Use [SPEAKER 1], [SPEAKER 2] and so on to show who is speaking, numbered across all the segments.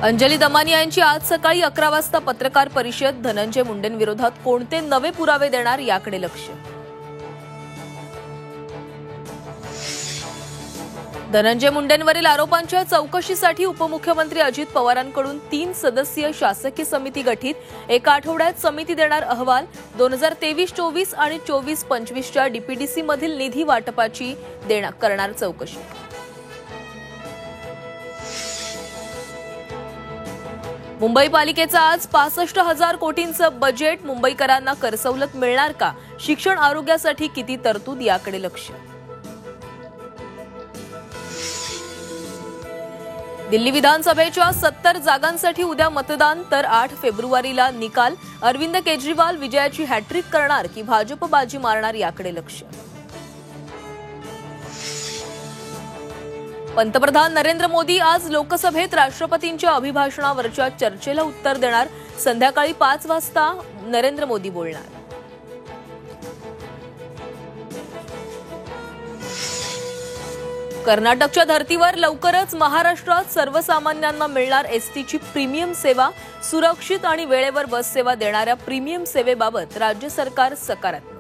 [SPEAKER 1] अंजली दमानिया यांची आज सकाळी 11 वाजता पत्रकार परिषद. धनंजय मुंडेंविरोधात कोणते नवे पुरावे देणार याकडे लक्ष. धनंजय मुंडेंवरील आरोपांच्या चौकशीसाठी उपमुख्यमंत्री अजित पवारांकडून 3 सदस्यीय शासकीय समिती गठीत. एका आठवड्यात समिती देणार अहवाल. 2023-24 आणि 24-25च्या डीपीडीसी मधील निधी वाटपाची करणार चौकशी. मुंबई पालिकेचा आज 65,000 कोटींचं बजेट. मुंबईकरांना करसवलत मिळणार का? शिक्षण आरोग्यासाठी किती तरतूद याकडे लक्ष. दिल्ली विधानसभेच्या 70 जागांसाठी उद्या मतदान, तर 8 फेब्रुवारीला निकाल. अरविंद केजरीवाल विजयाची हॅट्रिक करणार की भाजप बाजी मारणार याकडे लक्ष. पंतप्रधान नरेंद्र मोदी आज लोकसभेत राष्ट्रपतींच्या अभिभाषणावरच्या चर्चेला उत्तर देणार. संध्याकाळी 5 वाजता नरेंद्र मोदी बोलणार. कर्नाटकच्या धर्तीवर लवकरच महाराष्ट्रात सर्वसामान्यांना मिळणार एसटीची प्रीमियम सेवा. सुरक्षित आणि वेळेवर बस सेवा देणाऱ्या प्रीमियम सेवेबाबत राज्य सरकार सकारात्मक.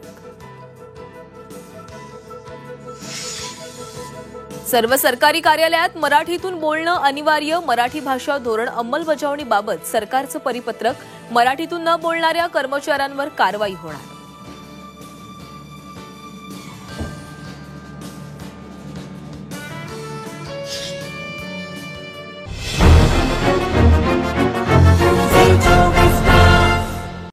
[SPEAKER 1] सर्व सरकारी कार्यालयात मराठीतून बोलणं अनिवार्य. मराठी भाषा धोरण अंमलबजावणीबाबत सरकारचं परिपत्रक. मराठीतून न बोलणाऱ्या कर्मचाऱ्यांवर कारवाई होणार.